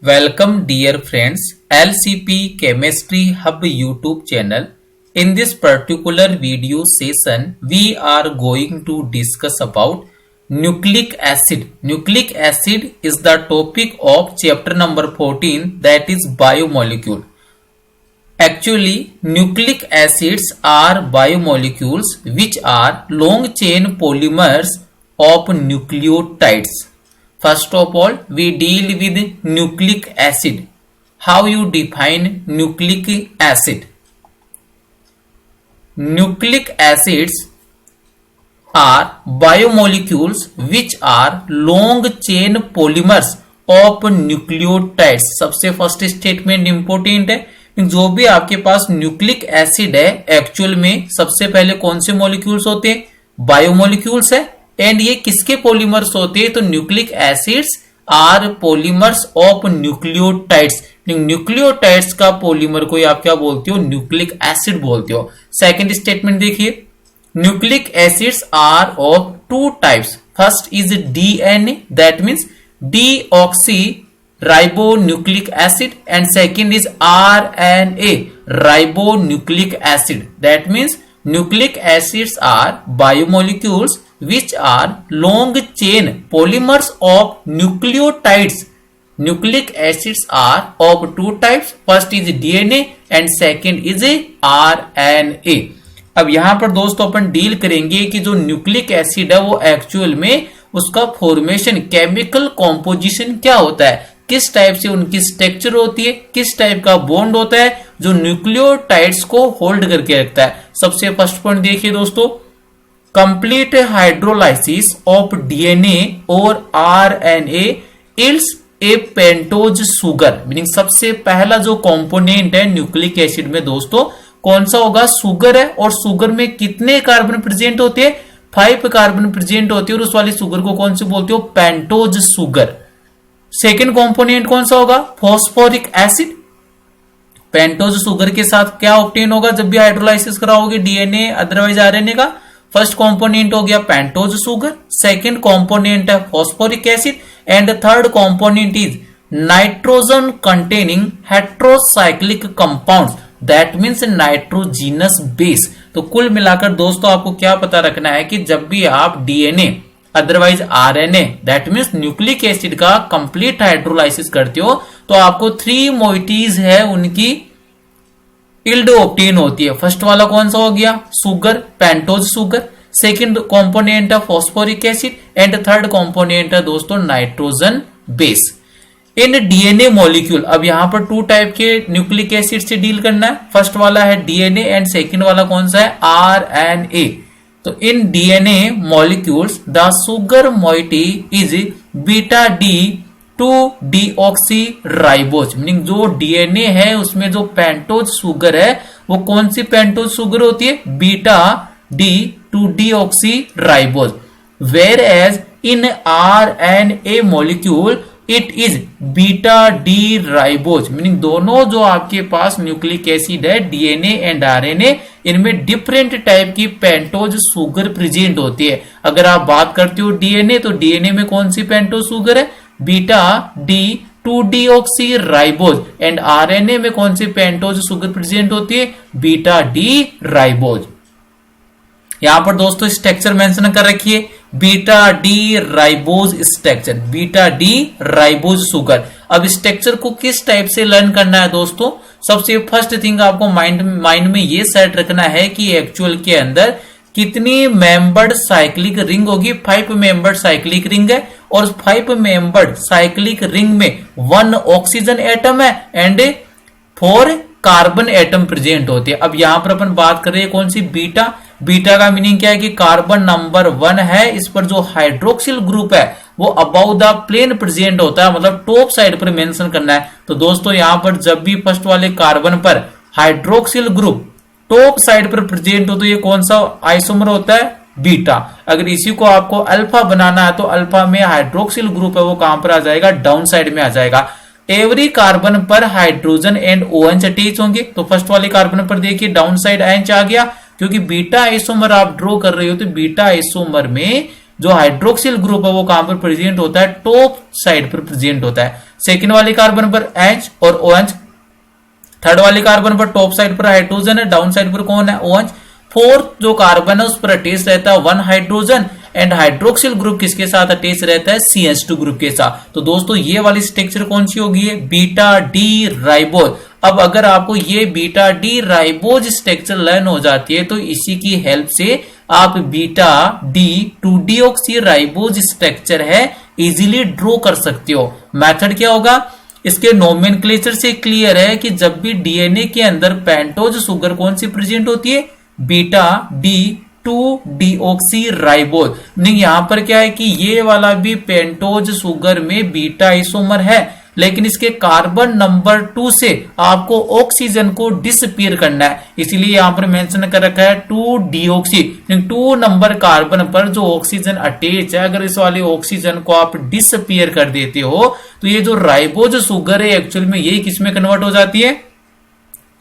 Welcome dear friends, LCP Chemistry Hub YouTube channel. In this particular video session, we are going to discuss about nucleic acid. Nucleic acid is the topic of chapter number 14, that is biomolecule. Actually, nucleic acids are biomolecules which are long chain polymers of nucleotides. First of all, we deal with nucleic acid. How you define nucleic acid? Nucleic acids are biomolecules which are long chain polymers of nucleotides. सबसे first statement important है, जो भी आपके पास nucleic acid है actual में सबसे पहले कौन से मॉलिक्यूल्स होते हैं? बायोमोलिक्यूल्स है। एंड ये किसके पॉलीमर्स होते हैं? तो nucleic acids are polymers of nucleotides. Nucleotides का पॉलीमर को आप क्या बोलते हो? न्यूक्लिक एसिड बोलते हो। सेकंड स्टेटमेंट देखिए, nucleic acids are of two types. First is DNA, that means deoxy ribonucleic acid, and second is RNA ribonucleic acid. That means nucleic acids are biomolecules which are long chain polymers of nucleotides. Nucleic acids are of two types. First is DNA and second is RNA. अब यहां पर दोस्तों अपन deal करेंगे कि जो nucleic acid है वो actual में उसका फॉर्मेशन, केमिकल कॉम्पोजिशन क्या होता है, किस टाइप से उनकी स्ट्रक्चर होती है, किस टाइप का बॉन्ड होता है जो न्यूक्लियोटाइड्स को होल्ड करके रखता है। सबसे फर्स्ट पॉइंट देखिए दोस्तों, कंप्लीट हाइड्रोलाइसिस ऑफ डीएनए और आरएनए इल्स ए पेंटोज सुगर। मीनिंग सबसे पहला जो कंपोनेंट है न्यूक्लिक एसिड में दोस्तों कौन सा होगा? सुगर है। और सुगर में कितने कार्बन प्रेजेंट होते हैं? 5 कार्बन प्रेजेंट होते हैं और उस वाली सुगर को कौन से बोलते हो? Pentose sugar. सेकेंड कंपोनेंट कौन सा होगा? Phosphoric acid. पेंटोज सुगर के साथ क्या ऑब्टेन होगा जब भी हाइड्रोलाइसिस कराओगे डीएनए अदरवाइज आरएनए का? फर्स्ट कंपोनेंट हो गया पेंटोज सुगर, सेकेंड कंपोनेंट है phosphoric acid, and third component is nitrogen containing heterocyclic compounds, that means nitrogenous base. तो कुल मिलाकर दोस्तों आपको क्या पता रखना है कि जब भी आप DNA otherwise RNA that means nucleic acid का कंप्लीट हाइड्रोलाइसिस करते हो तो आपको 3 मोइटीज है उनकी इल्ड ऑब्टेन होती है। फर्स्ट वाला कौन सा हो गया? Sugar, pentose sugar, second component है phosphoric acid, and third component है दोस्तों nitrogen base. In DNA molecule, अब यहां पर 2 टाइप के न्यूक्लिक एसिड से डील करना है। फर्स्ट वाला है डीएनए एंड सेकंड वाला कौन सा है? आरएनए। तो in DNA molecules the sugar moiety is beta D 2 deoxy ribose. Meaning जो डीएनए है उसमें जो पेंटोज सुगर है वो कौन सी पेंटोज सुगर होती है? Beta D 2 deoxy ribose. Whereas in RNA molecule it is beta D ribose. Meaning दोनों जो आपके पास न्यूक्लिक एसिड है डीएनए एंड आरएनए इनमें डिफरेंट टाइप की पेंटोज सुगर प्रेजेंट होती है। अगर आप बात करते हो डीएनए तो डीएनए में कौन सी पेंटोज सुगर है? Beta D 2 deoxy ribose, and RNA में कौन सी पेंटोज सुगर प्रेजेंट होती है? Beta D ribose. यहां पर दोस्तों स्ट्रक्चर मेंशन कर रखिए, beta D ribose structure, beta D ribose sugar. अब स्ट्रक्चर को किस टाइप से लर्न करना है दोस्तों? सबसे फर्स्ट थिंग आपको माइंड में ये सेट रखना है कि एक्चुअल के अंदर कितनी मेंबर्ड साइक्लिक रिंग होगी? 5 मेंबर्ड साइक्लिक रिंग है, और 5 मेंबर्ड साइक्लिक रिंग में 1 ऑक्सीजन एटम है एंड 4 कार्बन एटम प्रेजेंट होते हैं। अब यहां पर अपन बात कर रहे हैं कौन सी? बीटा। बीटा का मीनिंग क्या है कि कार्बन नंबर 1 है, इस पर जो हाइड्रोक्सिल ग्रुप है वो अबाउ द प्लेन प्रेजेंट होता है, मतलब टॉप साइड पर मेंशन करना है। तो दोस्तों यहां पर जब भी फर्स्ट वाले कार्बन पर हाइड्रोक्सिल ग्रुप टॉप साइड पर प्रेजेंट हो तो ये कौन सा आइसोमर होता है? बीटा। अगर इसी को आपको अल्फा बनाना है तो अल्फा में हाइड्रोक्सिल ग्रुप है वो कहां पर आ जाएगा? डाउन साइड में आ जाएगा। एवरी कार्बन पर हाइड्रोजन एंड OH अटैच होंगे। तो फर्स्ट वाले कार्बन पर देखिए डाउन साइड OH आ गया, क्योंकि बीटा आइसोमर आप ड्रॉ कर रहे हो तो बीटा आइसोमर में जो हाइड्रोक्सिल ग्रुप है वो कहां पर प्रेजेंट होता है, टॉप साइड पर प्रेजेंट होता है। सेकेंड वाले कार्बन पर H और OH, थर्ड वाले कार्बन पर टॉप साइड पर हाइड्रोजन है, डाउन साइड पर कौन है, OH। फोर्थ जो कार्बन है उस पर अटैच रहता है 1 हाइड्रोजन एंड हाइड्रोक्सिल ग्रुप किसके साथ अटैच रहता है, CH2 ग्रुप के साथ। तो दोस्तों ये वाली स्ट्रक्चर कौन सी होगी, बीटा डी राइबोज। अब अगर आपको ये beta D ribose structure learn हो जाती है तो इसी की हेल्प से आप बीटा डी 2-डीऑक्सी राइबोज स्ट्रक्चर है इजीली ड्रॉ कर सकते हो। मेथड क्या होगा, इसके नोमेनक्लेचर से क्लियर है कि जब भी डीएनए के अंदर पेंटोज शुगर कौन सी प्रेजेंट होती है, बीटा डी 2-डीऑक्सी राइबोज। मीनिंग यहां पर क्या है कि ये वाला भी पेंटोज शुगर में बीटा आइसोमर है, लेकिन इसके कार्बन नंबर 2 से आपको ऑक्सीजन को डिसअपीयर करना है, इसीलिए यहां पर मेंशन कर रखा है 2-डीऑक्सी। 2 नंबर कार्बन पर जो ऑक्सीजन अटैच है, अगर इस वाले ऑक्सीजन को आप डिसअपीयर कर देते हो तो ये जो राइबोज शुगर है एक्चुअल में यही किसमें कन्वर्ट हो जाती है,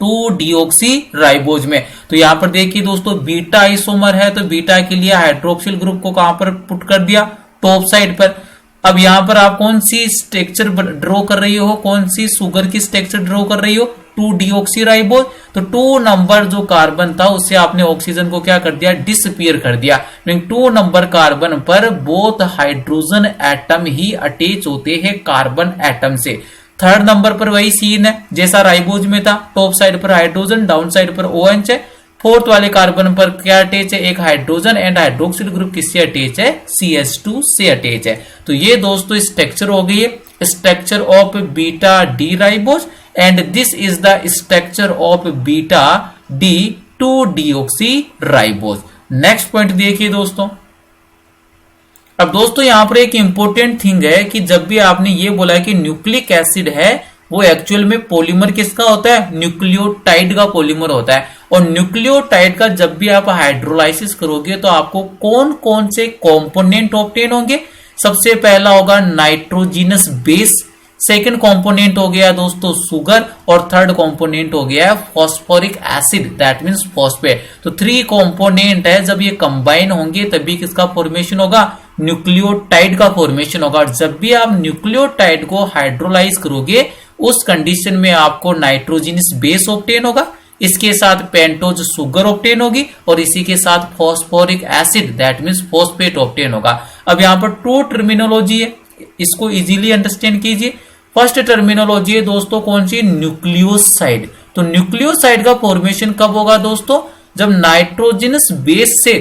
2-डीऑक्सी राइबोज में। तो यहां पर देखिए दोस्तों बीटा आइसोमर है तो बीटा के लिए हाइड्रोक्सिल ग्रुप को कहां पर पुट कर दिया, टॉप साइड पर। अब यहां पर आप कौन सी स्ट्रक्चर ड्रॉ कर रही हो, कौन सी शुगर की स्ट्रक्चर ड्रॉ कर रही हो, 2-डीऑक्सी राइबोज। तो 2 नंबर जो कार्बन था उससे आपने ऑक्सीजन को क्या कर दिया, डिसअपीयर कर दिया। 2 नंबर कार्बन पर बोथ हाइड्रोजन एटम ही अटैच होते हैं कार्बन एटम से। थर्ड नंबर पर वही सीन है जैसा राइबोज में था, टॉप साइड पर हाइड्रोजन, डाउन साइड पर OH है। फोर्थ वाले कार्बन पर क्या अटैच है, एक हाइड्रोजन एंड हाइड्रोक्सिल ग्रुप किससे अटैच है, CH2 से अटैच है। तो ये दोस्तों स्ट्रक्चर हो गई है structure of beta D ribose and this is the structure of beta D 2-डीऑक्सी राइबोज। नेक्स्ट पॉइंट देखिए दोस्तों। अब दोस्तों यहां पर एक इंपॉर्टेंट थिंग है कि जब भी आपने ये बोला है कि न्यूक्लिक एसिड है वो एक्चुअल में पॉलीमर किसका होता है, न्यूक्लियोटाइड का पॉलीमर होता है। और न्यूक्लियोटाइड का जब भी आप हाइड्रोलाइसिस करोगे तो आपको कौन कौन से कंपोनेंट ऑब्टेन होंगे, सबसे पहला होगा नाइट्रोजिनस बेस, सेकंड कंपोनेंट हो गया दोस्तों शुगर और थर्ड कंपोनेंट हो गया phosphoric acid that means phosphate. तो 3 कंपोनेंट है, जब ये कंबाइन होंगे तभी किसका फॉर्मेशन होगा, न्यूक्लियोटाइड का फॉर्मेशन होगा। और जब भी आप न्यूक्लियोटाइड को हाइड्रोलाइज करोगे उस कंडीशन में आपको नाइट्रोजिनस बेस ऑब्टेन होगा, इसके साथ पेंटोज शुगर ऑब्टेन होगी और इसी के साथ phosphoric acid that means phosphate obtain होगा। अब यहाँ पर 2 टर्मिनोलॉजी है, इसको इजीली अंडरस्टैंड कीजिए। फर्स्ट टर्मिनोलॉजी है दोस्तों कौन सी, न्यूक्लियोसाइड। तो न्यूक्लियोसाइड का फॉर्मेशन कब होगा दोस्तों, जब नाइट्रोजिनस बेस से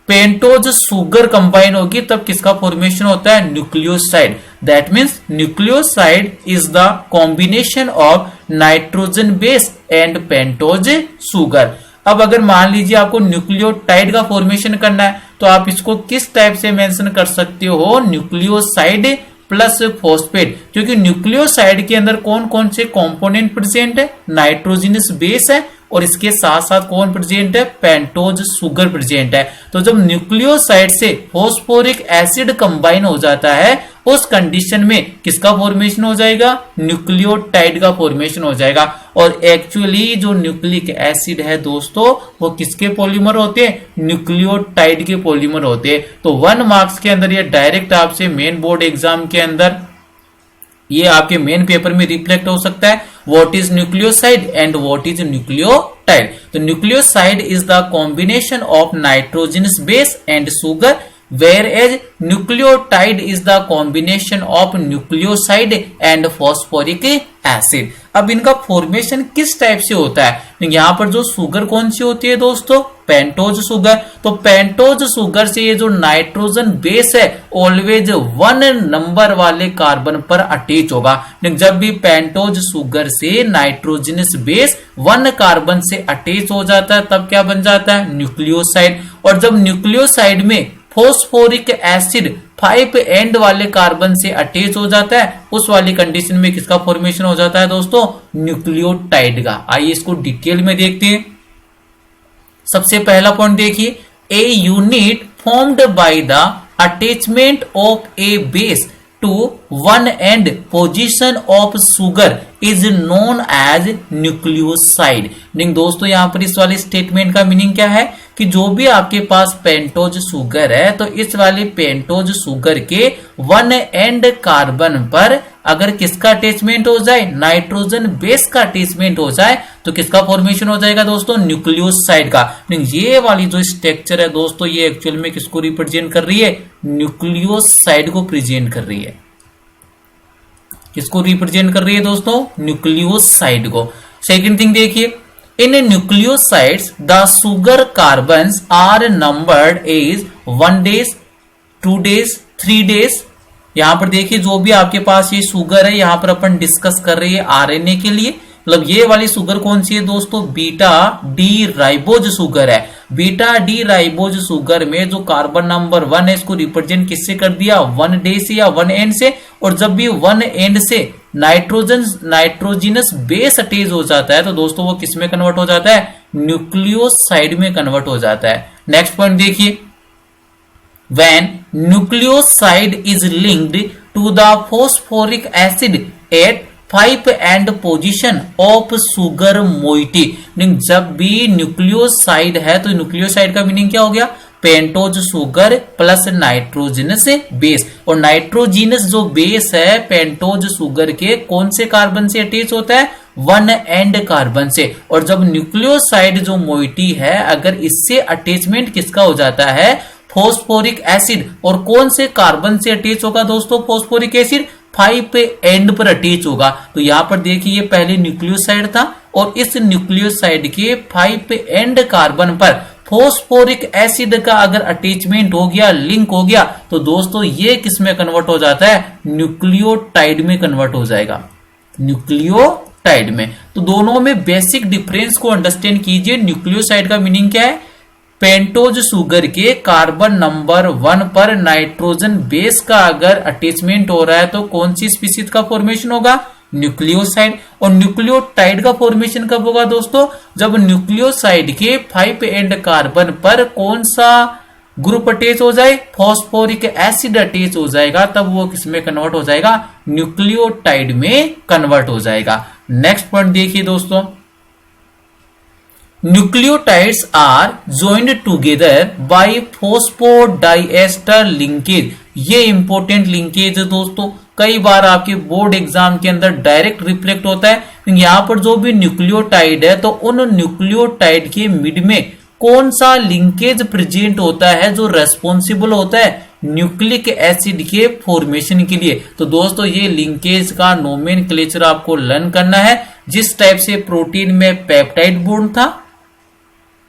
पेंटोज शुगर कंबाइन होगी तब किसका फॉर्मेशन होता है, nucleoside. That means nucleoside is the combination of nitrogen base and pentose sugar. अब अगर मान लीजिए आपको न्यूक्लियोटाइड का फॉर्मेशन करना है तो आप इसको किस टाइप से मेंशन कर सकते हो, न्यूक्लियोसाइड प्लस फॉस्फेट, क्योंकि न्यूक्लियोसाइड के अंदर कौन कौन से कंपोनेंट प्रेजेंट है, नाइट्रोजिनस बेस है और इसके साथ साथ कौन प्रेजेंट है, पेंटोज शुगर प्रेजेंट है। तो जब न्यूक्लियोसाइड से फॉस्फोरिक एसिड कंबाइन हो जाता है उस कंडीशन में किसका फॉर्मेशन हो जाएगा, न्यूक्लियोटाइड का फॉर्मेशन हो जाएगा। और एक्चुअली जो न्यूक्लिक एसिड है दोस्तों वो किसके पॉलीमर होते हैं, न्यूक्लियोटाइड के पॉलीमर होते हैं। तो 1 मार्क्स के अंदर ये डायरेक्ट आपसे मेन बोर्ड एग्जाम के अंदर ये आपके मेन पेपर में रिफ्लेक्ट हो सकता है, what is nucleoside and what is nucleotide. तो nucleoside is the combination of nitrogenous base and sugar, whereas nucleotide is the combination of nucleoside and phosphoric acid। अब इनका फॉर्मेशन किस टाइप से होता है, यहाँ पर जो शुगर कौन सी होती है दोस्तों, पेंटोज शुगर। तो पेंटोज शुगर से ये जो नाइट्रोजन बेस है ऑलवेज 1 नंबर वाले कार्बन पर अटैच होगा। जब भी पेंटोज शुगर से नाइट्रोजनस बेस 1 कार्बन से अटैच हो जाता है तब क्या बन जाता है, न्यूक्लियोसाइड। और जब न्यूक्लियोसाइड में फॉस्फोरिक एसिड 5 एंड वाले कार्बन से अटैच हो जाता है उस वाली कंडीशन में किसका फॉर्मेशन हो जाता है दोस्तों, न्यूक्लियोटाइड का। आइए इसको डिटेल में देखते हैं। सबसे पहला पॉइंट देखिए, a unit formed by the attachment of a base to 1 and position of sugar is known as nucleoside. दोस्तों यहां पर इस वाले स्टेटमेंट का मीनिंग क्या है कि जो भी आपके पास पेंटोज शुगर है तो इस वाली पेंटोज शुगर के वन एंड कार्बन पर अगर किसका अटैचमेंट हो जाए, नाइट्रोजन बेस का अटैचमेंट हो जाए, तो किसका फॉर्मेशन हो जाएगा दोस्तों, न्यूक्लियोसाइड का। ये वाली जो स्ट्रक्चर है दोस्तों ये एक्चुअल में किसको रिप्रेजेंट कर रही है, न्यूक्लियोसाइड को प्रेजेंट कर रही है। किसको रिप्रेजेंट कर रही है दोस्तों, न्यूक्लियोसाइड को। सेकंड थिंग देखिए, in nucleosides the sugar carbons are numbered is 1 days, 2 days, 3 days। यहां पर देखिए जो भी आपके पास ये शुगर है, यहां पर अपन डिस्कस कर रहे हैं आरएनए के लिए, मतलब ये वाली शुगर कौन सी है दोस्तों, बीटा डी राइबोज शुगर है। बीटा डी राइबोज शुगर में जो कार्बन नंबर 1 है इसको रिप्रेजेंट किससे कर दिया, 1 day से या 1 end से। और जब भी 1 end से नाइट्रोजिनस बेस अटैच हो जाता है तो दोस्तों वो किस में कन्वर्ट हो जाता है, न्यूक्लियोसाइड में कन्वर्ट हो जाता है। नेक्स्ट पॉइंट देखिए, when nucleoside is linked to the phosphoric acid at 5 end position of sugar moiety। जब भी न्यूक्लियोसाइड है तो न्यूक्लियोसाइड का मीनिंग क्या हो गया, pentose sugar plus nitrogenous base. और नाइट्रोजिनस जो बेस है पेंटोज शुगर के कौन से कार्बन से अटैच होता है, 1 end कार्बन से। और जब न्यूक्लियोसाइड जो मोइटी है अगर इससे अटैचमेंट किसका हो जाता है, फॉस्फोरिक एसिड, और कौन से कार्बन से अटैच होगा दोस्तों फॉस्फोरिक एसिड, 5 end पर अटैच होगा। तो यहां पर देखिए ये पहले न्यूक्लियोसाइड था और इस न्यूक्लियोसाइड के 5 end कार्बन पर फॉस्फोरिक एसिड का अगर अटैचमेंट हो गया, लिंक हो गया, तो दोस्तों ये किस में कन्वर्ट हो जाता है, न्यूक्लियोटाइड में कन्वर्ट हो जाएगा, न्यूक्लियोटाइड में। तो दोनों में बेसिक डिफरेंस को अंडरस्टैंड कीजिए। न्यूक्लियोसाइड का मीनिंग क्या है, पेंटोज शुगर के कार्बन नंबर 1 पर नाइट्रोजन बेस का अगर अटैचमेंट हो रहा है तो कौन सी स्पीशीज का फॉर्मेशन होगा, न्यूक्लियोसाइड। और न्यूक्लियोटाइड का फॉर्मेशन कब होगा दोस्तों, जब न्यूक्लियोसाइड के 5 end कार्बन पर कौन सा ग्रुप अटैच हो जाए, फॉस्फोरिक एसिड अटैच हो जाएगा, तब वो किसमें कन्वर्ट हो जाएगा, न्यूक्लियोटाइड में कन्वर्ट हो जाएगा। नेक्स्ट पॉइंट देखिए दोस्तों, nucleotides are joined together by phosphodiester linkage. ये इंपॉर्टेंट लिंकेज है दोस्तों, कई बार आपके बोर्ड एग्जाम के अंदर डायरेक्ट रिफ्लेक्ट होता है। यहां पर जो भी न्यूक्लियोटाइड है तो उन न्यूक्लियोटाइड के मिड में कौन सा लिंकेज प्रेजेंट होता है जो रेस्पॉन्सिबल होता है न्यूक्लिक एसिड के फॉर्मेशन के लिए। तो दोस्तों ये लिंकेज का नोमेनक्लेचर आपको लर्न करना है। जिस टाइप से प्रोटीन में पेप्टाइड बॉन्ड था,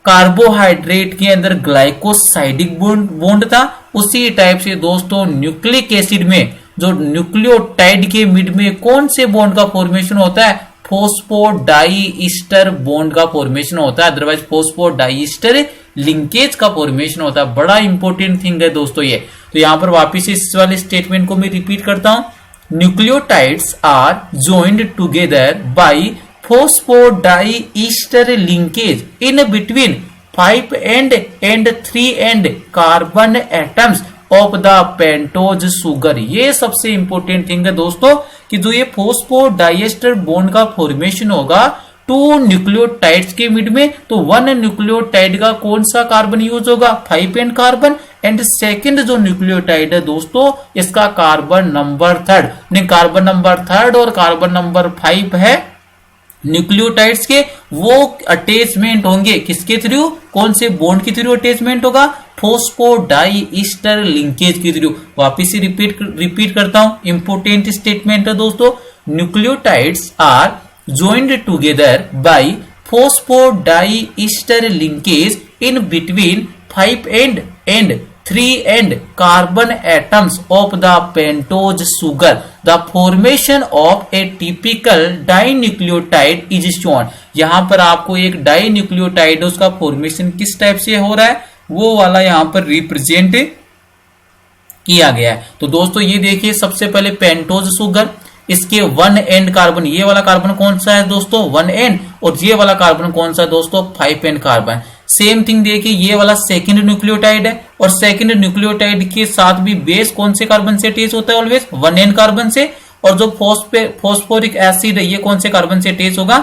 कार्बोहाइड्रेट के अंदर ग्लाइकोसाइडिक बॉन्ड था, उसी टाइप से दोस्तों न्यूक्लिक एसिड में जो न्यूक्लियोटाइड के मिड में कौन से बॉन्ड का फॉर्मेशन होता है, फोस्फोडाइईस्टर बॉन्ड का फॉर्मेशन होता है, अदरवाइज फोस्फोडाइईस्टर लिंकेज का फॉर्मेशन होता है। बड़ा इंपॉर्टेंट थिंग है दोस्तों ये। तो यहां पर वापिस इस वाले स्टेटमेंट को मैं रिपीट करता हूं, nucleotides are joined together by phosphodiester linkage in between 5 end and 3 end carbon atoms of the pentose sugar। ये सबसे इंपॉर्टेंट थिंग है दोस्तों कि जो ये फोस्फोडाइएस्टर बॉन्ड का फॉर्मेशन होगा 2 न्यूक्लियोटाइड्स के मिड में, तो 1 न्यूक्लियोटाइड का कौन सा कार्बन यूज होगा, 5 end कार्बन, एंड सेकंड जो न्यूक्लियोटाइड है दोस्तों इसका कार्बन नंबर 3, कार्बन नंबर 3 और कार्बन नंबर 5 है न्यूक्लियोटाइड्स के, वो अटैचमेंट होंगे किसके थ्रू, कौन से बॉन्ड के थ्रू अटैचमेंट होगा, फोस्फोडाइईस्टर लिंकेज के थ्रू। वापिस से रिपीट करता हूं, इंपोर्टेंट स्टेटमेंट है दोस्तों, nucleotides are joined together by phosphodiester linkage in between 5 end and 3 end carbon atoms of the pentose sugar। The formation of a typical dinucleotide is shown। यहां पर आपको एक डाइन्यूक्लियोटाइड उसका फॉर्मेशन किस टाइप से हो रहा है वो वाला यहां पर रिप्रेजेंट किया गया है। तो दोस्तों ये देखिए सबसे पहले पेंटोज शुगर, इसके 1 end कार्बन, ये वाला कार्बन कौन सा है दोस्तों 1 end, और ये वाला कार्बन कौन सा है दोस्तों 5 end कार्बन। सेम थिंग देखिए ये वाला सेकंड न्यूक्लियोटाइड है और सेकंड न्यूक्लियोटाइड के साथ भी बेस कौन से कार्बन से अटैच होता है ऑलवेज 1 end कार्बन से, और जो फॉस्फोरिक एसिड है ये कौन से कार्बन से अटैच होगा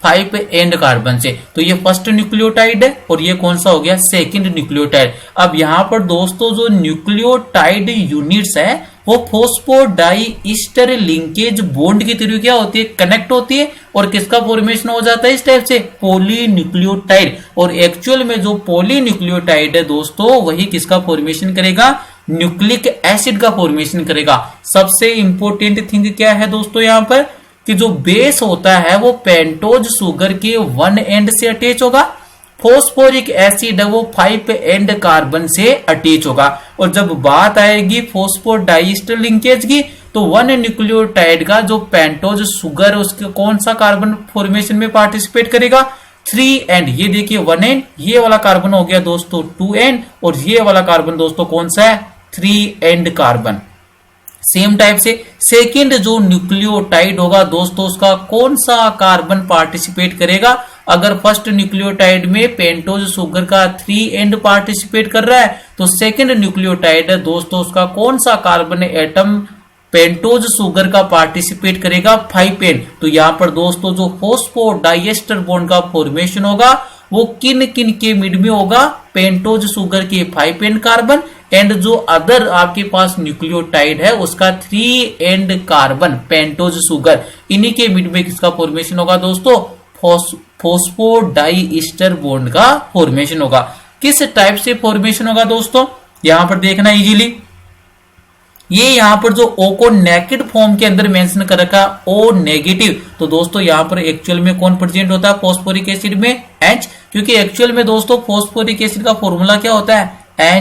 5 एंड कार्बन से। तो ये फर्स्ट न्यूक्लियोटाइड है और ये कौन सा हो गया, सेकंड न्यूक्लियोटाइड। अब यहाँ पर दोस्तों जो न्यूक्लियोटाइड यूनिट्स है वो फॉस्फोडाइईस्टर लिंकेज बॉन्ड के थ्रू क्या होती है, कनेक्ट होती है और किसका फॉर्मेशन हो जाता है इस टाइप से, पॉलीन्यूक्लियोटाइड। और एक्चुअल में जो पॉलीन्यूक्लियोटाइड है दोस्तों वही किसका फॉर्मेशन करेगा, न्यूक्लिक एसिड का फॉर्मेशन करेगा। सबसे इंपॉर्टेंट थिंग क्या है दोस्तों यहाँ पर कि जो बेस होता है वो पेंटोज शुगर के 1 एंड से अटैच होगा, फॉस्फोरिक एसिड है वो 5 एंड कार्बन से अटैच होगा। और जब बात आएगी फॉस्फोडाइस्टर लिंकेज की तो 1 न्यूक्लियोटाइड का जो पेंटोज शुगर है उसके कौन सा कार्बन फॉर्मेशन में पार्टिसिपेट करेगा, 3 एंड। ये देखिए 1 एंड, ये वाला कार्बन हो गया दोस्तों 2 एंड और ये वाला कार्बन दोस्तों कौन सा है, 3 एंड कार्बन। सेम टाइप से सेकंड जो न्यूक्लियोटाइड होगा दोस्तों उसका कौन सा कार्बन पार्टिसिपेट करेगा। अगर फर्स्ट न्यूक्लियोटाइड में पेंटोज शुगर का 3 एंड पार्टिसिपेट कर रहा है तो सेकंड न्यूक्लियोटाइड है दोस्तों उसका कौन सा कार्बन एटम पेंटोज शुगर का पार्टिसिपेट करेगा, 5 एंड। तो यहां पर दोस्तों जो फॉस्फोडाइएस्टर बॉन्ड का फॉर्मेशन होगा वो किन किन के मिड में होगा, पेंटोज शुगर के 5 एंड कार्बन एंड जो अदर आपके पास न्यूक्लियोटाइड है उसका 3 एंड कार्बन पेंटोज शुगर, इन्हीं के मिड में किसका फॉर्मेशन होगा दोस्तों, फॉस्फोडाइईस्टर बॉन्ड का फॉर्मेशन होगा। किस टाइप से फॉर्मेशन होगा दोस्तों यहां पर देखना इजीली, ये यहां पर जो O को नेकेड फॉर्म के अंदर मेंशन कर रखा O नेगेटिव, तो दोस्तों यहां पर एक्चुअल में कौन प्रेजेंट होता है फॉस्फोरिक एसिड में, H। क्योंकि एक्चुअल में दोस्तों फॉस्फोरिक एसिड का फॉर्मूला क्या होता है,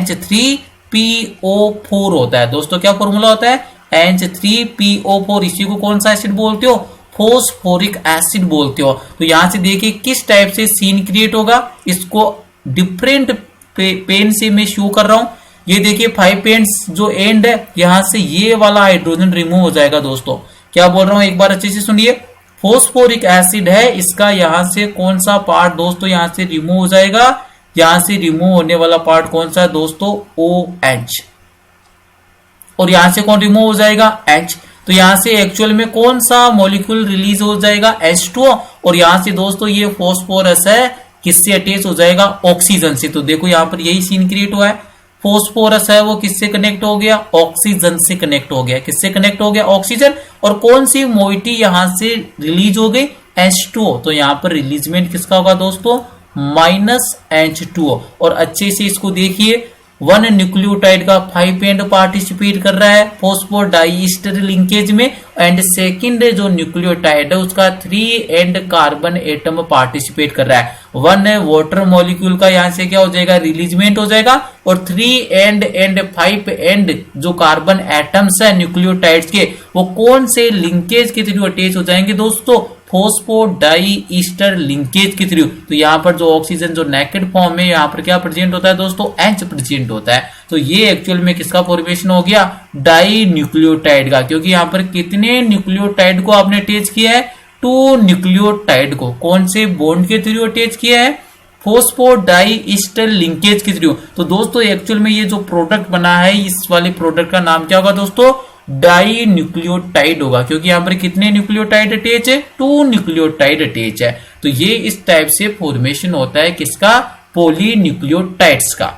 H3PO4 होता है। दोस्तों क्या फॉर्मूला होता है, H3PO4। इसी को कौन सा एसिड बोलते हो, फॉस्फोरिक एसिड बोलते हो। तो यहां से देखिए किस टाइप से सीन क्रिएट होगा, इसको डिफरेंट पेन से मैं शो कर रहा हूं। ये देखिए 5 एंड जो एंड है यहां से ये वाला हाइड्रोजन रिमूव हो जाएगा। दोस्तों क्या बोल रहा हूं एक बार अच्छे से सुनिए, फॉस्फोरिक एसिड है इसका यहां से कौन सा पार्ट दोस्तों यहां से रिमूव हो जाएगा, यहां से रिमूव होने वाला पार्ट कौन सा है दोस्तों, OH। और यहां से कौन रिमूव हो जाएगा, H। तो यहां से एक्चुअल में कौन सा मॉलिक्यूल रिलीज हो जाएगा, H2O। और यहां से दोस्तों ये फॉस्फोरस है किससे अटैच हो जाएगा, ऑक्सीजन से। तो देखो यहां पर यही सीन क्रिएट हुआ है, फॉस्फोरस है वो किससे कनेक्ट हो गया, ऑक्सीजन से कनेक्ट हो गया। किससे कनेक्ट हो गया, ऑक्सीजन। और कौन सी मोइटी यहां से रिलीज हो गई, H2O। तो यहां पर रिलीजमेंट किसका होगा दोस्तों, -H2O। और अच्छे से इसको देखिए 1 न्यूक्लियोटाइड का 5 एंड पार्टिसिपेट कर रहा है फॉस्फोडाइईस्टर लिंकेज में एंड सेकंड जो न्यूक्लियोटाइड है उसका 3 एंड कार्बन एटम पार्टिसिपेट कर रहा है। 1 वाटर मॉलिक्यूल का यहां से क्या हो जाएगा, रिलीजमेंट हो जाएगा। और 3 एंड 5 एंड जो कार्बन एटम्स है न्यूक्लियोटाइड्स के वो कौन से लिंकेज के थ्रू अटैच हो जाएंगे दोस्तों, फॉस्फोडाइईस्टर लिंकेज के थ्रू। तो यहाँ पर जो ऑक्सीजन जो नेकेड फॉर्म में यहाँ पर क्या प्रेजेंट होता है दोस्तों, H प्रेजेंट होता है। तो ये एक्चुअल में किसका फॉर्मेशन हो गया, डाई न्यूक्लियोटाइड का। क्योंकि यहाँ पर कितने न्यूक्लियोटाइड को आपने अटैच किया है, 2 न्यूक्लियोटाइड को। कौन से बॉन्ड के थ्रू अटैच किया है, फॉस्फोडाइईस्टर लिंकेज के थ्रू। तो दोस्तों एक्चुअल में ये जो प्रोडक्ट बना है इस वाले प्रोडक्ट का नाम क्या होगा दोस्तों, डाई न्यूक्लियोटाइड होगा। क्योंकि यहां पर कितने न्यूक्लियोटाइड अटैच है, 2 न्यूक्लियोटाइड अटैच है। तो ये इस टाइप से फॉर्मेशन होता है किसका, पॉलीन्यूक्लियोटाइड्स का।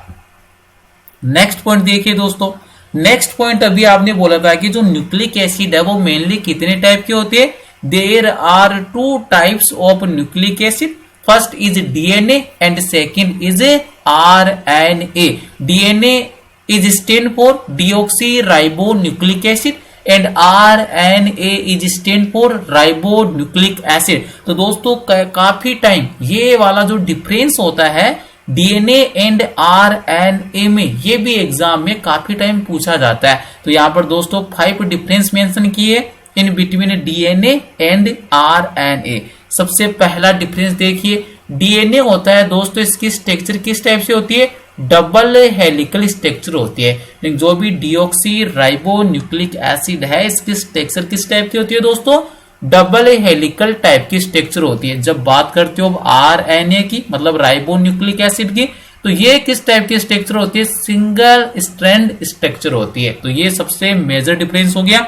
नेक्स्ट पॉइंट देखिए दोस्तों, नेक्स्ट पॉइंट अभी आपने बोला था कि जो न्यूक्लिक एसिड है वो मेनली कितने टाइप के होते हैं, there are 2 types of nucleic acid. First is DNA and second is RNA। DNA is stand for deoxyribonucleic acid and RNA is stand for ribonucleic acid। तो दोस्तों काफी टाइम ये वाला जो डिफरेंस होता है डीएनए एंड RNA में, ये भी एग्जाम में काफी टाइम पूछा जाता है। तो यहाँ पर दोस्तों 5 डिफरेंस मेंशन किए in between DNA and RNA। सबसे पहला डिफरेंस देखिए, डीएनए होता है दोस्तों इसकी स्ट्रक्चर किस टाइप से होती है, डबल हेलिकल स्ट्रक्चर होती है। लेकिन जो भी डिऑक्सी राइबोन्यूक्लिक एसिड है इसकी स्ट्रक्चर किस टाइप की होती है दोस्तों, डबल हेलिकल टाइप की स्ट्रक्चर होती है। जब बात करते हो RNA की मतलब राइबोन्यूक्लिक एसिड की, तो ये किस टाइप की स्ट्रक्चर होती है, सिंगल स्ट्रैंड स्ट्रक्चर होती है। तो ये सबसे मेजर डिफरेंस हो गया।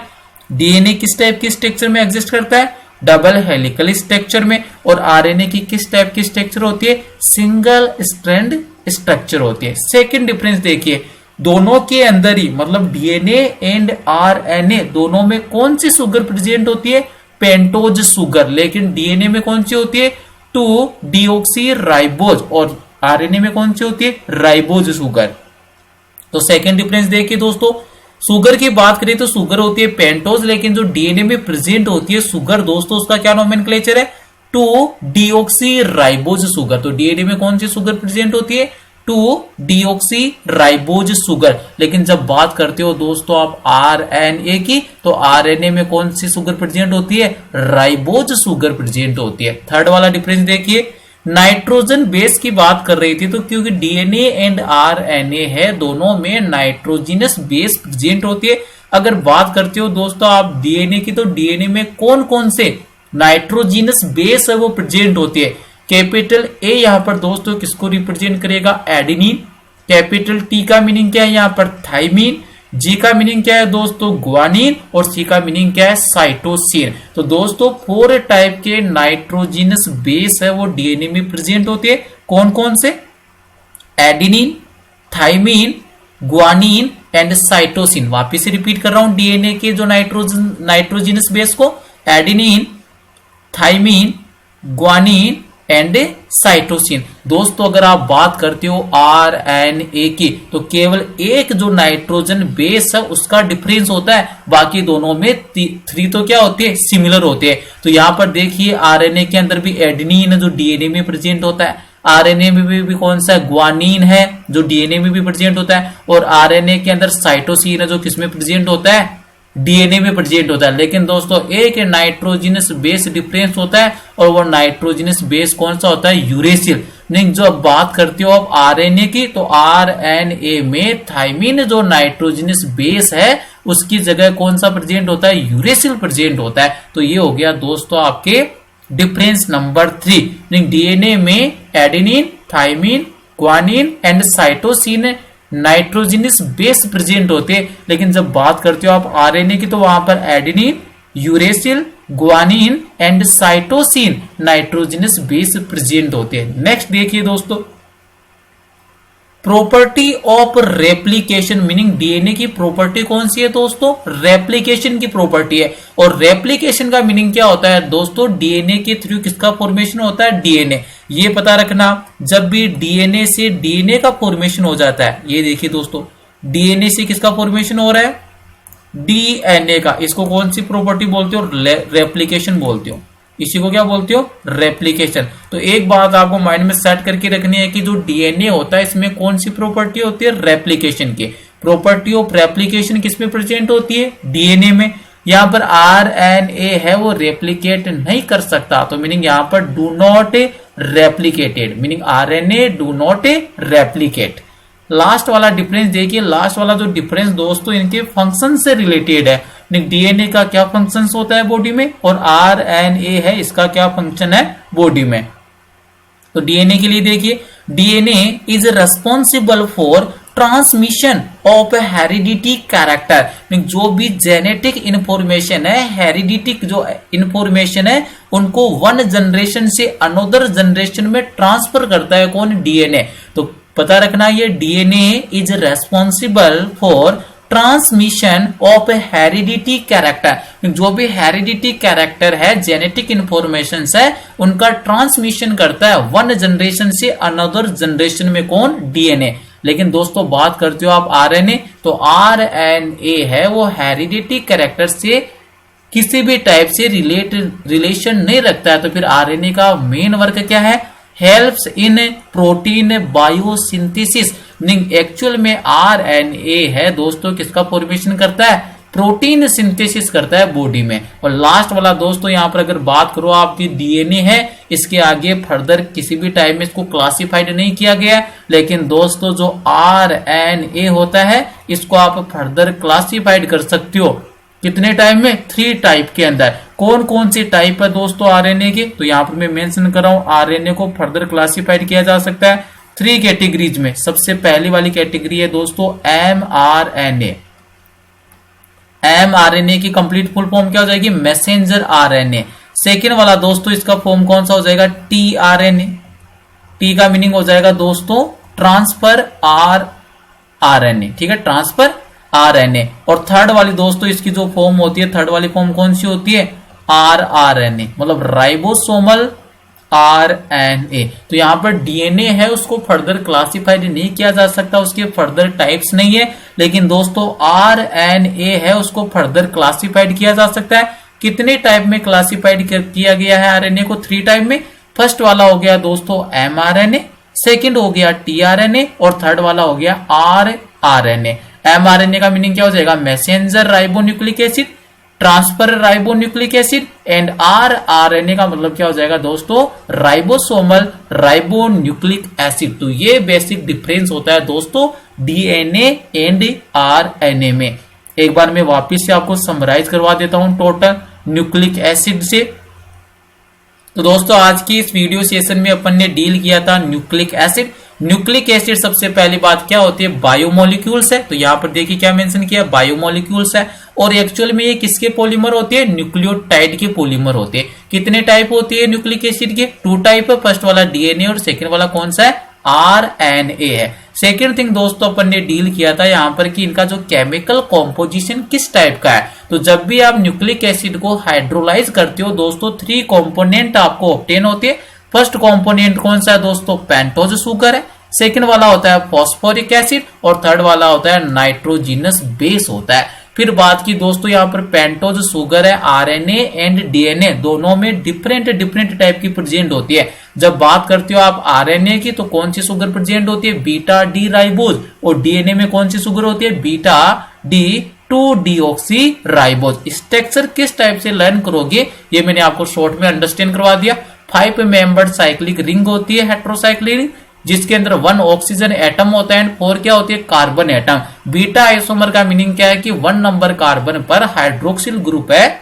डीएनए किस टाइप की स्ट्रक्चर में एग्जिस्ट करता है, डबल हेलिकल स्ट्रक्चर में, और आरएनए की किस टाइप की स्ट्रक्चर होती है, सिंगल स्ट्रैंड स्ट्रक्चर होती है। सेकंड डिफरेंस देखिए, दोनों के अंदर ही मतलब डीएनए एंड आरएनए दोनों में कौन सी शुगर प्रेजेंट होती है, पेंटोज शुगर, लेकिन डीएनए में कौन सी होती है, 2-डीऑक्सी राइबोज, और आरएनए में कौन सी होती है, राइबोज शुगर। तो सेकंड डिफरेंस देखिए दोस्तों, शुगर की बात करें तो शुगर होती है पेंटोज, लेकिन जो डीएनए में प्रेजेंट होती है शुगर दोस्तों उसका क्या नोमेनक्लेचर है, 2-डीऑक्सी राइबोज शुगर। तो डीएनए में कौन सी शुगर प्रेजेंट होती है, 2-डीऑक्सी राइबोज शुगर। लेकिन जब बात करते हो दोस्तों आप आरएनए की, तो आरएनए में कौन सी शुगर प्रेजेंट होती है, राइबोज शुगर प्रेजेंट होती है। थर्ड वाला डिफरेंस देखिए, नाइट्रोजन बेस की बात कर रही थी, तो क्योंकि डीएनए एंड आरएनए है दोनों में नाइट्रोजिनस बेस प्रेजेंट होती है। अगर बात करते हो दोस्तों आप डीएनए की, तो डीएनए में कौन कौन से नाइट्रोजिनस बेस है वो प्रेजेंट होती है। कैपिटल ए यहां पर दोस्तों किसको रिप्रेजेंट करेगा, एडेनिन। कैपिटल टी का मीनिंग क्या है यहाँ पर, थाइमीन। जी का मीनिंग क्या है दोस्तों, ग्वानिन। और सी का मीनिंग क्या है, साइटोसिन। तो दोस्तों 4 टाइप के नाइट्रोजिनस बेस है वो डीएनए में प्रेजेंट होते हैं। कौन कौन से, adenine, thymine, guanine and cytosine. वापिस से रिपीट कर रहा हूं डीएनए के जो नाइट्रोजिनस बेस को, adenine, thymine, guanine and cytosine. दोस्तों अगर आप बात करते हो आरएनए की, तो केवल एक जो नाइट्रोजन बेस है उसका डिफरेंस होता है, बाकी दोनों में 3 तो क्या होते हैं, सिमिलर होते हैं। तो यहां पर देखिए आरएनए के अंदर भी एडेनिन है जो डीएनए में प्रेजेंट होता है, आरएनए में भी कौन सा ग्वानिन है जो डीएनए में भी प्रेजेंट होता है, और आरएनए के अंदर साइटोसिन है जो किसमें प्रेजेंट होता है, डीएनए में प्रेजेंट होता है। लेकिन दोस्तों एक नाइट्रोजिनस बेस डिफरेंस होता है, और वो नाइट्रोजिनस बेस कौन सा होता है, यूरेसिल। नहीं, जो अब बात करते हो आप आरएनए की, तो आरएनए में थाइमीन जो नाइट्रोजिनस बेस है उसकी जगह कौन सा प्रेजेंट होता है, यूरेसिल प्रेजेंट होता है। तो ये हो गया दोस्तों आपके डिफरेंस नंबर 3। डीएनए में adenine, thymine, guanine and cytosine nitrogenous base present होते हैं। लेकिन जब बात करते हो आप आरएनए की, तो वहां पर adenine, uracil, guanine and cytosine nitrogenous base present होते हैं। नेक्स्ट देखिए दोस्तों, property of replication, meaning DNA की प्रॉपर्टी कौन सी है दोस्तों, रेप्लिकेशन की प्रॉपर्टी है। और रेप्लिकेशन का मीनिंग क्या होता है दोस्तों, डीएनए के थ्रू किसका फॉर्मेशन होता है, डीएनए। ये पता रखना, जब भी डीएनए से डीएनए का फॉर्मेशन हो जाता है, ये देखिए दोस्तों डीएनए से किसका फॉर्मेशन हो रहा है, डीएनए का। इसको कौन सी प्रॉपर्टी बोलते हो, रेप्लिकेशन बोलते हो। इसी को क्या बोलते हो, रेप्लिकेशन। तो एक बात आपको माइंड में सेट करके रखनी है कि जो डीएनए होता है इसमें कौन सी प्रॉपर्टी होती है, रेप्लिकेशन की। प्रॉपर्टी ऑफ रेप्लिकेशन किसमें प्रेजेंट होती है, डीएनए में। यहां पर आरएनए है वो रेप्लिकेट नहीं कर सकता, तो मीनिंग यहां पर do not replicated, meaning RNA do not replicate. Last वाला डिफरेंस देखिए, लास्ट वाला जो डिफरेंस दोस्तों इनके फंक्शन से रिलेटेड है। डीएनए का क्या फंक्शन होता है बॉडी में, और आरएनए है इसका क्या फंक्शन है बॉडी में। तो डीएनए के लिए देखिए, DNA is responsible for transmission of heredity character. जो भी जेनेटिक इंफॉर्मेशन है, हेरिडिटिक जो इंफॉर्मेशन है, उनको वन जनरेशन से अनदर जनरेशन में ट्रांसफर करता है कौन, डीएनए। तो पता रखना ये DNA is responsible for transmission of heredity character. जो भी हेरिडिटी कैरेक्टर है, जेनेटिक इंफॉर्मेशन है, उनका ट्रांसमिशन करता है वन जनरेशन से अनदर जनरेशन में कौन, डीएनए। लेकिन दोस्तों बात करते हो आप आरएनए, तो आरएनए है वो हेरिडिटी कैरेक्टर से किसी भी टाइप से रिलेशन नहीं रखता है। तो फिर आरएनए का मेन वर्क क्या है, helps in protein biosynthesis. Meaning actual में आरएनए है दोस्तों किसका फॉर्मेशन करता है, प्रोटीन सिंथेसिस करता है बॉडी में। और लास्ट वाला दोस्तों यहाँ पर अगर बात करो आपकी डीएनए है, इसके आगे फर्दर किसी भी टाइम में इसको क्लासिफाइड नहीं किया गया। लेकिन दोस्तों जो आरएनए होता है इसको आप फर्दर क्लासिफाइड कर सकते हो कितने टाइप में, 3 टाइप के अंदर। कौन कौन सी टाइप है दोस्तों आरएनए की, तो यहाँ पर मैं मेंशन कर रहा हूं आरएनए को फर्दर क्लासिफाइड किया जा सकता है 3 कैटेगरीज में। सबसे पहली वाली कैटेगरी है दोस्तों एमआरएनए। एमआरएनए की कंप्लीट फुल फॉर्म क्या हो जाएगी, मैसेंजर आरएनए। सेकेंड वाला दोस्तों इसका फॉर्म कौन सा हो जाएगा, tRNA। टी का मीनिंग हो जाएगा दोस्तों ट्रांसफर RNA, ठीक है, ट्रांसफर RNA। और थर्ड वाली दोस्तों इसकी जो फॉर्म होती है, थर्ड वाली फॉर्म कौन सी होती है, rRNA, मतलब राइबोसोमल RNA। तो यहां पर DNA है उसको फर्दर क्लासिफाइड नहीं किया जा सकता, उसके फर्दर टाइप्स नहीं है, लेकिन दोस्तों RNA है उसको फर्दर क्लासिफाइड किया जा सकता है। कितने टाइप में क्लासिफाइड किया गया है RNA को, 3 टाइप में। फर्स्ट वाला हो गया दोस्तों mRNA, सेकेंड हो गया tRNA और थर्ड वाला हो गया rRNA। mRNA का मीनिंग क्या हो जाएगा, messenger ribonucleic acid, transfer ribonucleic acid, and rRNA का मतलब क्या हो जाएगा दोस्तों, राइबोसोमल राइबोन्यूक्लिक एसिड। तो ये बेसिक डिफरेंस होता है दोस्तों DNA एंड RNA में। एक बार मैं वापस से आपको समराइज करवा देता हूं टोटल न्यूक्लिक एसिड से। तो दोस्तों आज की इस वीडियो सेशन में अपन ने डील किया था न्यूक्लिक एसिड। न्यूक्लिक एसिड सबसे पहली बात क्या होती है, बायोमोलिक्यूल्स है। तो यहाँ पर देखिए क्या मेंशन किया, बायोमोलिक्यूल्स है। और एक्चुअल में ये किसके पॉलीमर होते हैं, न्यूक्लियोटाइड के पॉलीमर होते हैं। कितने टाइप होती है न्यूक्लिक एसिड के, 2 टाइप है। फर्स्ट वाला DNA और सेकंड वाला कौन सा है, RNA है। सेकेंड थिंग दोस्तों अपन ने डील किया था यहाँ पर कि इनका जो केमिकल कॉम्पोजिशन किस टाइप का है। तो जब भी आप न्यूक्लिक एसिड को हाइड्रोलाइज करते हो दोस्तों, 3 कंपोनेंट आपको ऑब्टेन होते हैं। फर्स्ट कंपोनेंट कौन सा है दोस्तों, पेंटोज शुगर है। सेकंड वाला होता है फॉस्फोरिक एसिड और थर्ड वाला होता है नाइट्रोजिनस बेस होता है। फिर बात की दोस्तों यहाँ पर पेंटोज शुगर है, RNA एंड DNA दोनों में डिफरेंट टाइप की प्रेजेंट होती है। जब बात करते हो आप RNA की तो कौन सी शुगर प्रेजेंट होती है, बीटा डी राइबोज, और DNA में कौन सी शुगर होती है, beta D 2 deoxy ribose. Structure किस टाइप से लर्न करोगे ये मैंने आपको शॉर्ट में अंडरस्टैंड करवा दिया। 5 मेंबर्ड साइक्लिक रिंग होती है हेट्रोसाइक्लिक, जिसके अंदर 1 ऑक्सीजन एटम होता है एंड 4 क्या होती है, कार्बन एटम। बीटा आइसोमर का मीनिंग क्या है कि 1 नंबर कार्बन पर हाइड्रोक्सिल ग्रुप है,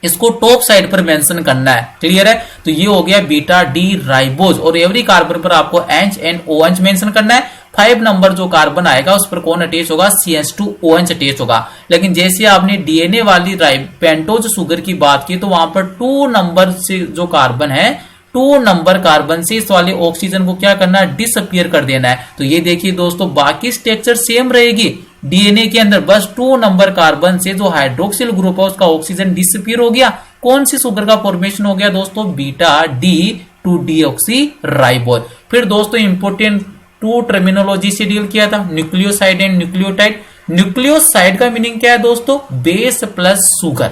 इसको टॉप साइड पर मेंशन करना है। क्लियर है, तो ये हो गया बीटा डी राइबोज। और एवरी कार्बन पर आपको H एंड OH मेंशन करना है। 5 नंबर जो कार्बन आएगा उस पर कौन अटैच होगा, CH2OH अटैच होगा। लेकिन जैसे आपने DNA वाली पेंटोज शुगर की बात की तो वहां पर 2 नंबर से जो कार्बन है, 2 नंबर कार्बन से इस वाले ऑक्सीजन को क्या करना है, डिसअपियर कर देना है। तो ये देखिए दोस्तों बाकी स्ट्रक्चर सेम रहेगी DNA के अंदर, बस 2 नंबर कार्बन से जो हाइड्रोक्सिल ग्रुप है उसका ऑक्सीजन डिसअपियर हो गया। कौन सी शुगर का फॉर्मेशन हो गया दोस्तों, बीटा डी 2 डीऑक्सी राइबोज। फिर दोस्तों इंपोर्टेंट 2 टर्मिनोलॉजी से डील किया था, न्यूक्लियोसाइड एंड न्यूक्लियोटाइड। न्यूक्लियोसाइड का मीनिंग क्या है दोस्तों, बेस प्लस शुगर,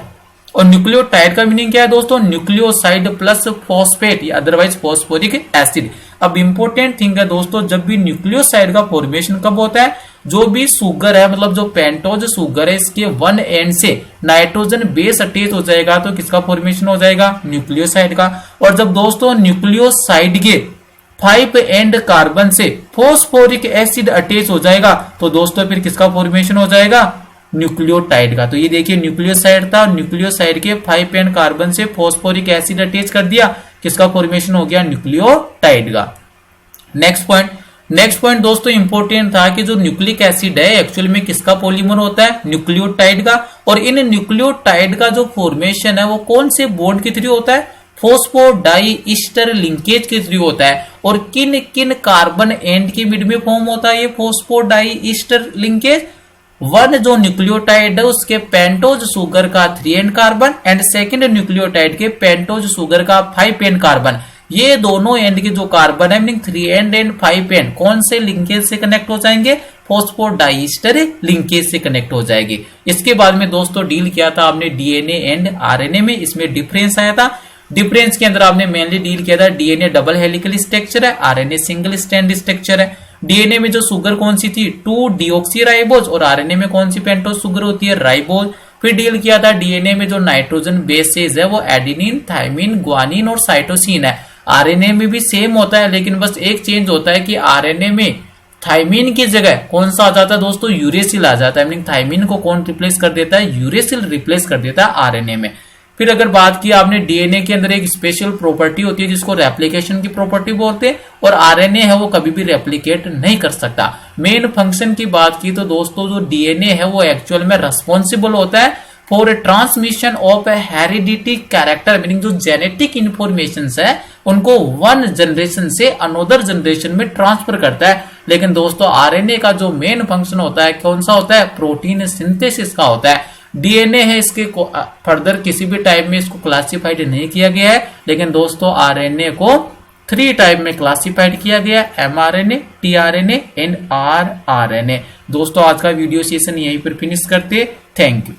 और न्यूक्लियोटाइड का मीनिंग क्या है दोस्तों, न्यूक्लियोसाइड प्लस फॉस्फेट या अदरवाइज फॉस्फोरिक एसिड। अब इंपॉर्टेंट थिंग है दोस्तों, जब भी न्यूक्लियोसाइड का फॉर्मेशन कब होता है, जो भी शुगर है मतलब जो पेंटोज शुगर है इसके 1 एंड से नाइट्रोजन बेस अटैच हो जाएगा तो किसका फॉर्मेशन हो जाएगा, न्यूक्लियोसाइड का। और जब दोस्तों न्यूक्लियोसाइड के 5 एंड कार्बन से फॉस्फोरिक एसिड अटैच हो जाएगा तो दोस्तों फिर किसका फॉर्मेशन हो जाएगा, न्यूक्लियोटाइड का। तो ये देखिए न्यूक्लियोसाइड था, न्यूक्लियोसाइड के 5 एंड कार्बन से फॉस्फोरिक एसिड अटैच कर दिया, किसका फॉर्मेशन हो गया, न्यूक्लियोटाइड का। नेक्स्ट पॉइंट दोस्तों इंपॉर्टेंट था कि जो न्यूक्लिक एसिड है एक्चुअल में किसका पॉलीमर होता है, न्यूक्लियोटाइड का। और इन न्यूक्लियोटाइड का जो फॉर्मेशन है वो कौन से बॉन्ड के थ्रू होता है, फॉस्फोडाइईस्टर लिंकेज के थ्रू होता है। और किन किन कार्बन एंड के मिड में फॉर्म होता है ये फॉस्फोडाइईस्टर लिंकेज, 1 जो न्यूक्लियोटाइड है उसके पेंटोज शुगर का 3 and carbon and second nucleotide के पेंटोज शुगर का 5 एंड कार्बन। ये दोनों एंड के जो कार्बन है मीनिंग 3 एंड 5 एंड कौन से लिंकेज से कनेक्ट हो जाएंगे, फॉस्फोडाइईस्टर लिंकेज से कनेक्ट हो जाएगी। इसके बाद में दोस्तों डील किया था आपने DNA एंड RNA में, इसमें डिफरेंस आया था। डिफरेंस के अंदर आपने मेनली डील किया था DNA डबल हेलिकल स्ट्रक्चर है, RNA सिंगल स्ट्रैंड स्ट्रक्चर है। DNA में जो शुगर कौन सी थी, 2 डीऑक्सी राइबोज, और RNA में कौन सी पेंटोज शुगर होती है, राइबोज। फिर डील किया था DNA में जो नाइट्रोजन बेसेस है वो एडेनिन, थाइमिन, गुआनिन और साइटोसिन है। RNA में भी सेम होता है लेकिन बस एक चेंज होता है कि RNA में थाइमिन की जगह कौन सा आ जाता है दोस्तों, यूरेसिल आ जाता है। मीनिंग थाइमिन को कौन रिप्लेस कर देता है, यूरेसिल रिप्लेस कर देता है RNA में। फिर अगर बात की आपने DNA के अंदर एक स्पेशल प्रॉपर्टी होती है जिसको रेप्लिकेशन की प्रॉपर्टी बोलते हैं, और RNA है वो कभी भी रेप्लिकेट नहीं कर सकता। मेन फंक्शन की बात की तो दोस्तों जो DNA है वो एक्चुअल में रेस्पॉन्सिबल होता है for transmission of A heredity character, meaning जो जेनेटिक इंफॉर्मेशन है उनको वन जनरेशन से अनदर जनरेशन में ट्रांसफर करता है। लेकिन दोस्तों आरएनए का जो मेन फंक्शन होता है कौन सा होता है, प्रोटीन सिंथेसिस का होता है। डीएनए है, इसके फर्दर किसी भी टाइप में इसको क्लासिफाइड नहीं किया गया है, लेकिन दोस्तों आरएनए को 3 टाइप में क्लासिफाइड किया गया है, एमआरएनए, टीआरएनए एंड आरआरएनए। दोस्तों आज का वीडियो सेशन यहीं पर फिनिश करते, थैंक यू।